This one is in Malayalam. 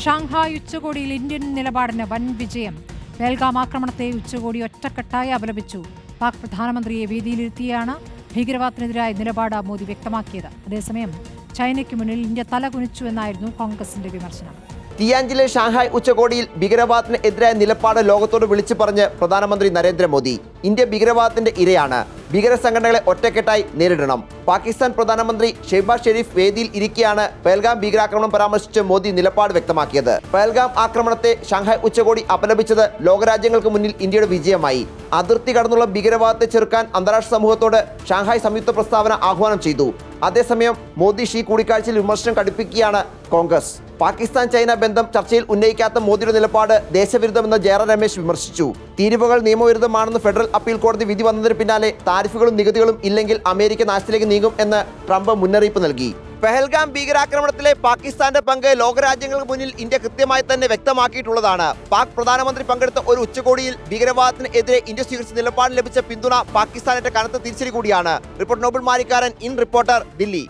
ഷാങ്ഹായ് ഉച്ചകോടിയിൽ ഇന്ത്യൻ നിലപാടിന് വൻ വിജയം. പെഹൽഗാം ആക്രമണത്തെ ഉച്ചകോടി ഒറ്റക്കെട്ടായി അപലപിച്ചു. പാക് പ്രധാനമന്ത്രിയെ വേദിയിലിരുത്തിയാണ് ഭീകരവാദത്തിനെതിരായ നിലപാട് മോദി വ്യക്തമാക്കിയത്. അതേസമയം ചൈനയ്ക്ക് മുന്നിൽ ഇന്ത്യ തലകുനിച്ചു എന്നായിരുന്നു കോൺഗ്രസിന്റെ വിമർശനം. തിയാൻജിലെ ഷാങ്ഹായ് ഉച്ചകോടിയിൽ ഭീകരവാദത്തിന് എതിരായ നിലപാട് ലോകത്തോട് വിളിച്ചു പറഞ്ഞ് പ്രധാനമന്ത്രി നരേന്ദ്രമോദി. ഇന്ത്യ ഭീകരവാദത്തിന്റെ ഇരയാണ്. ഭീകര സംഘടനകളെ ഒറ്റക്കെട്ടായി നേരിടണം. പാകിസ്ഥാൻ പ്രധാനമന്ത്രി ഷെഹ്ബാസ് ഷെരീഫ് വേദിയിൽ ഇരിക്കെയാണ് പെഹൽഗാം ഭീകരാക്രമണം പരാമർശിച്ച് മോദി നിലപാട് വ്യക്തമാക്കിയത്. പെഹൽഗാം ആക്രമണത്തെ ഷാങ്ഹായ് ഉച്ചകോടി അപലപിച്ചത് ലോകരാജ്യങ്ങൾക്ക് മുന്നിൽ ഇന്ത്യയുടെ വിജയമായി. അതിർത്തി കടന്നുള്ള ഭീകരവാദത്തെ ചെറുക്കാൻ അന്താരാഷ്ട്ര സമൂഹത്തോട് ഷാങ്ഹായ് സംയുക്ത പ്രസ്താവന ആഹ്വാനം ചെയ്തു. അതേസമയം മോദി ഷീ കൂടിക്കാഴ്ചയിൽ വിമർശനം കടുപ്പിക്കുകയാണ് കോൺഗ്രസ്. പാകിസ്ഥാൻ ചൈന ബന്ധം ചർച്ചയിൽ ഉന്നയിക്കാത്ത മോദിയുടെ നിലപാട് ദേശവിരുദ്ധമെന്ന് ജയറാം രമേശ് വിമർശിച്ചു. തീരുവകൾ നിയമവിരുദ്ധമാണെന്ന് ഫെഡറൽ അപ്പീൽ കോടതി വിധി വന്നതിന് പിന്നാലെ താരിഫുകളും നികുതികളും ഇല്ലെങ്കിൽ അമേരിക്ക നാശത്തിലേക്ക് നീങ്ങും എന്ന് ട്രംപ് മുന്നറിയിപ്പ് നൽകി. പെഹൽഗാം ഭീകരാക്രമണത്തിലെ പാകിസ്ഥാന്റെ പങ്ക് ലോകരാജ്യങ്ങൾക്ക് മുന്നിൽ ഇന്ത്യ കൃത്യമായി തന്നെ വ്യക്തമാക്കിയിട്ടുള്ളതാണ്. പാക് പ്രധാനമന്ത്രി പങ്കെടുത്ത ഒരു ഉച്ചകോടിയിൽ ഭീകരവാദത്തിന് എതിരെ ഇന്ത്യ സ്വീകരിച്ച നിലപാടിന് ലഭിച്ച പിന്തുണ പാകിസ്ഥാനേറ്റ കനത്ത തിരിച്ചടി കൂടിയാണ്. Report Noble Marikkaran, in reporter, Delhi.